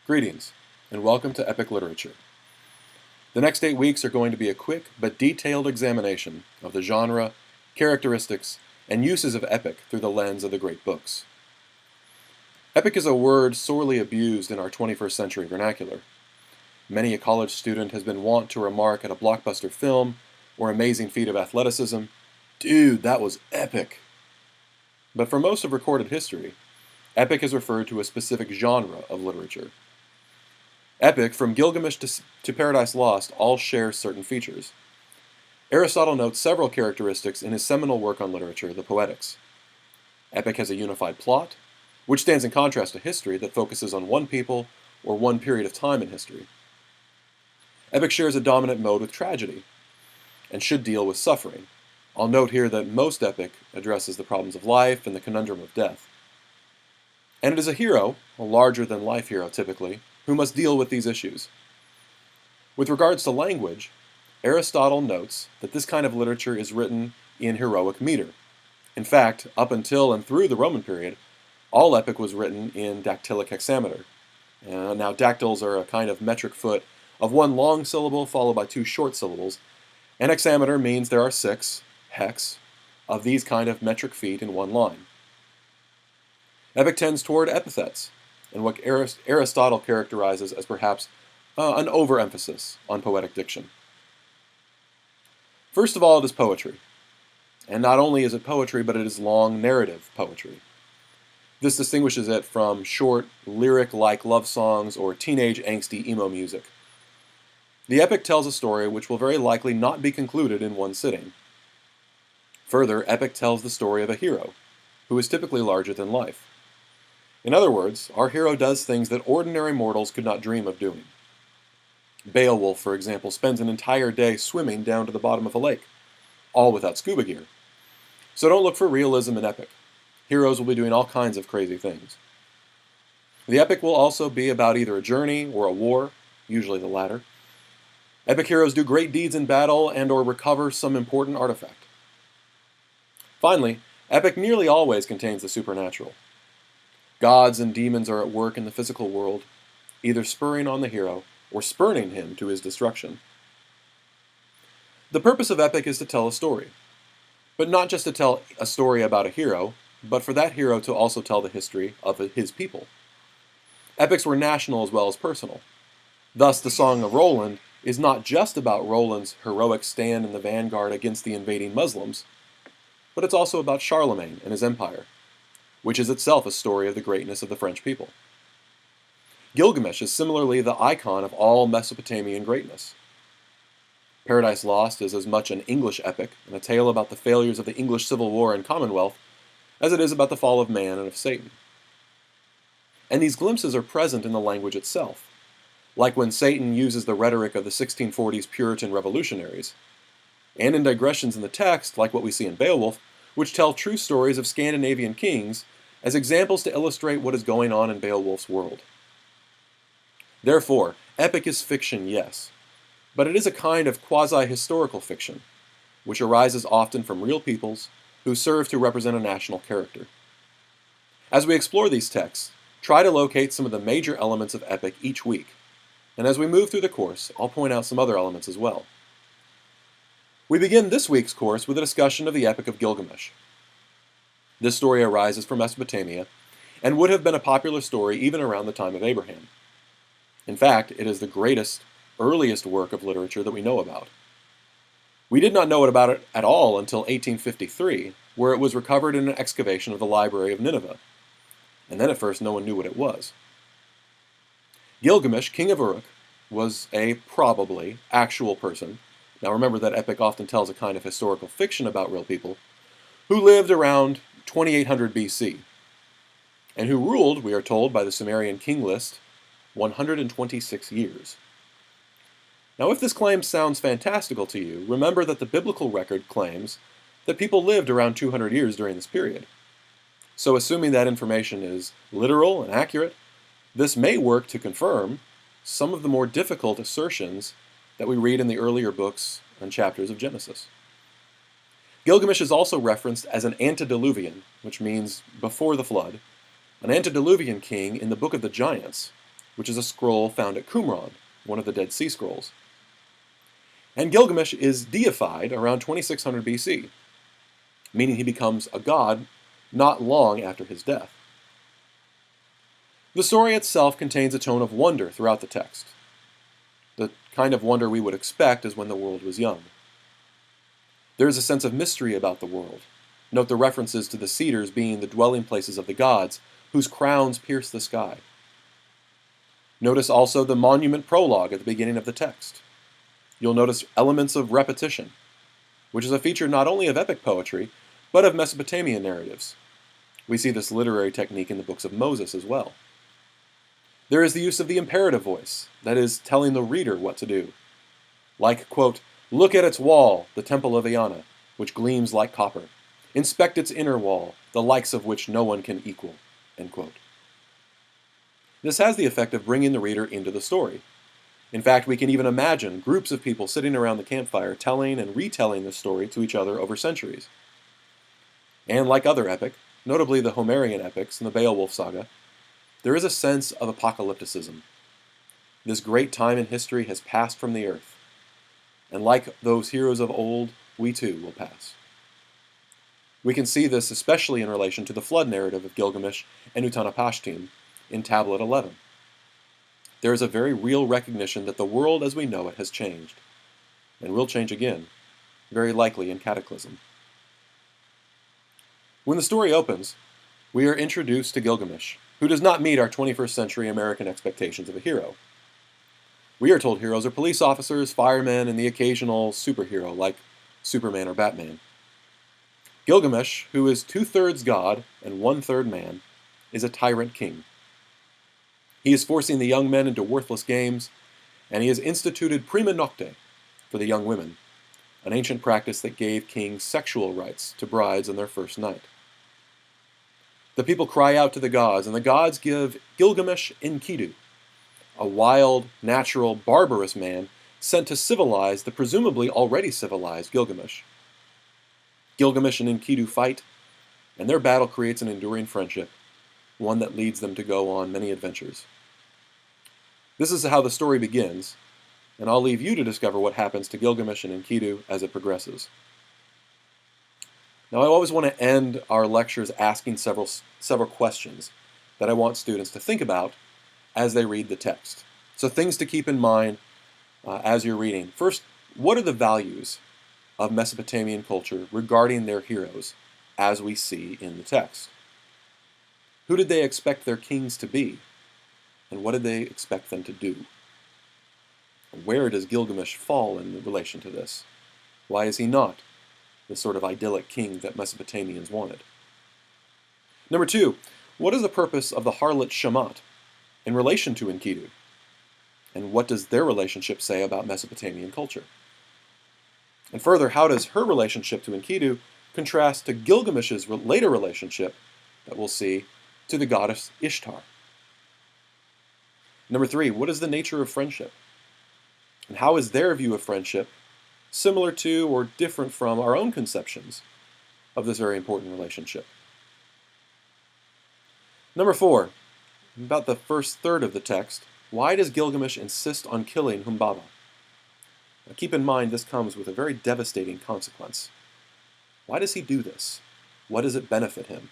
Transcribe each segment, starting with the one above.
Greetings, and welcome to Epic Literature. The next 8 weeks are going to be a quick but detailed examination of the genre, characteristics, and uses of epic through the lens of the great books. Epic is a word sorely abused in our 21st century vernacular. Many a college student has been wont to remark at a blockbuster film or amazing feat of athleticism, "Dude, that was epic." But for most of recorded history, epic has referred to a specific genre of literature. Epic, from Gilgamesh to Paradise Lost, all share certain features. Aristotle notes several characteristics in his seminal work on literature, the Poetics. Epic has a unified plot, which stands in contrast to history that focuses on one people or one period of time in history. Epic shares a dominant mode with tragedy, and should deal with suffering. I'll note here that most epic addresses the problems of life and the conundrum of death. And it is a hero, a larger-than-life hero typically, who must deal with these issues. With regards to language, Aristotle notes that this kind of literature is written in heroic meter. In fact, up until and through the Roman period, all epic was written in dactylic hexameter. Now, dactyls are a kind of metric foot of one long syllable followed by two short syllables, and hexameter means there are 6, hex, of these kind of metric feet in one line. Epic tends toward epithets, and what Aristotle characterizes as perhaps an overemphasis on poetic diction. First of all, it is poetry. And not only is it poetry, but it is long narrative poetry. This distinguishes it from short, lyric-like love songs or teenage angsty emo music. The epic tells a story which will very likely not be concluded in one sitting. Further, epic tells the story of a hero, who is typically larger than life. In other words, our hero does things that ordinary mortals could not dream of doing. Beowulf, for example, spends an entire day swimming down to the bottom of a lake, all without scuba gear. So don't look for realism in epic. Heroes will be doing all kinds of crazy things. The epic will also be about either a journey or a war, usually the latter. Epic heroes do great deeds in battle and/or recover some important artifact. Finally, epic nearly always contains the supernatural. Gods and demons are at work in the physical world, either spurring on the hero or spurning him to his destruction. The purpose of epic is to tell a story, but not just to tell a story about a hero, but for that hero to also tell the history of his people. Epics were national as well as personal. Thus, the Song of Roland is not just about Roland's heroic stand in the vanguard against the invading Muslims, but it's also about Charlemagne and his empire, which is itself a story of the greatness of the French people. Gilgamesh is similarly the icon of all Mesopotamian greatness. Paradise Lost is as much an English epic and a tale about the failures of the English Civil War and Commonwealth as it is about the fall of man and of Satan. And these glimpses are present in the language itself, like when Satan uses the rhetoric of the 1640s Puritan revolutionaries, and in digressions in the text, like what we see in Beowulf, which tell true stories of Scandinavian kings as examples to illustrate what is going on in Beowulf's world. Therefore, epic is fiction, yes, but it is a kind of quasi-historical fiction, which arises often from real peoples who serve to represent a national character. As we explore these texts, try to locate some of the major elements of epic each week, and as we move through the course, I'll point out some other elements as well. We begin this week's course with a discussion of the Epic of Gilgamesh. This story arises from Mesopotamia and would have been a popular story even around the time of Abraham. In fact, it is the greatest, earliest work of literature that we know about. We did not know about it at all until 1853, where it was recovered in an excavation of the Library of Nineveh, and then at first no one knew what it was. Gilgamesh, king of Uruk, was a probably actual person. Now remember that epic often tells a kind of historical fiction about real people, who lived around 2800 BC, and who ruled, we are told by the Sumerian king list, 126 years. Now if this claim sounds fantastical to you, remember that the biblical record claims that people lived around 200 years during this period. So assuming that information is literal and accurate, this may work to confirm some of the more difficult assertions that we read in the earlier books and chapters of Genesis. Gilgamesh is also referenced as an antediluvian, which means before the flood, an antediluvian king in the Book of the Giants, which is a scroll found at Qumran, one of the Dead Sea Scrolls. And Gilgamesh is deified around 2600 BC, meaning he becomes a god not long after his death. The story itself contains a tone of wonder throughout the text, the kind of wonder we would expect as when the world was young. There is a sense of mystery about the world. Note the references to the cedars being the dwelling places of the gods, whose crowns pierce the sky. Notice also the monument prologue at the beginning of the text. You'll notice elements of repetition, which is a feature not only of epic poetry, but of Mesopotamian narratives. We see this literary technique in the books of Moses as well. There is the use of the imperative voice, that is, telling the reader what to do. Like, quote, "Look at its wall, the temple of Eanna, which gleams like copper. Inspect its inner wall, the likes of which no one can equal." End quote. This has the effect of bringing the reader into the story. In fact, we can even imagine groups of people sitting around the campfire telling and retelling the story to each other over centuries. And like other epic, notably the Homerian epics and the Beowulf saga, there is a sense of apocalypticism. This great time in history has passed from the earth, and like those heroes of old, we too will pass. We can see this especially in relation to the flood narrative of Gilgamesh and Utanapishtim in Tablet 11. There is a very real recognition that the world as we know it has changed, and will change again, very likely in cataclysm. When the story opens, we are introduced to Gilgamesh, who does not meet our 21st century American expectations of a hero. We are told heroes are police officers, firemen, and the occasional superhero like Superman or Batman. Gilgamesh, who is 2/3 god and 1/3 man, is a tyrant king. He is forcing the young men into worthless games, and he has instituted prima nocte for the young women, an ancient practice that gave kings sexual rights to brides on their first night. The people cry out to the gods, and the gods give Gilgamesh Enkidu, a wild, natural, barbarous man sent to civilize the presumably already civilized Gilgamesh. Gilgamesh and Enkidu fight, and their battle creates an enduring friendship, one that leads them to go on many adventures. This is how the story begins, and I'll leave you to discover what happens to Gilgamesh and Enkidu as it progresses. Now, I always want to end our lectures asking several questions that I want students to think about as they read the text. So things to keep in mind as you're reading. First, what are the values of Mesopotamian culture regarding their heroes as we see in the text? Who did they expect their kings to be? And what did they expect them to do? Where does Gilgamesh fall in relation to this? Why is he not the sort of idyllic king that Mesopotamians wanted? Number two, what is the purpose of the harlot Shamat in relation to Enkidu? And what does their relationship say about Mesopotamian culture? And further, how does her relationship to Enkidu contrast to Gilgamesh's later relationship that we'll see to the goddess Ishtar? Number three, what is the nature of friendship? And how is their view of friendship similar to or different from our own conceptions of this very important relationship? Number four, about the first third of the text, why does Gilgamesh insist on killing Humbaba? Now keep in mind this comes with a very devastating consequence. Why does he do this? What does it benefit him?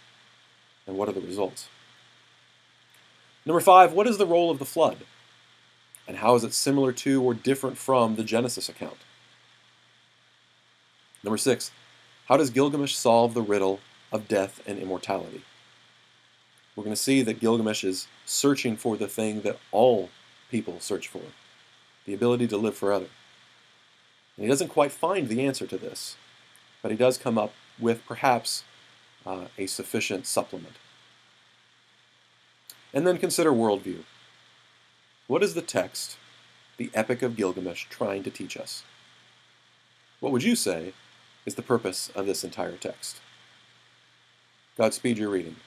And what are the results? Number five, what is the role of the flood? And how is it similar to or different from the Genesis account? Number six, how does Gilgamesh solve the riddle of death and immortality? We're going to see that Gilgamesh is searching for the thing that all people search for, the ability to live forever. And he doesn't quite find the answer to this, but he does come up with perhaps a sufficient supplement. And then consider worldview. What is the text, the Epic of Gilgamesh, trying to teach us? What would you say is the purpose of this entire text? Godspeed your reading.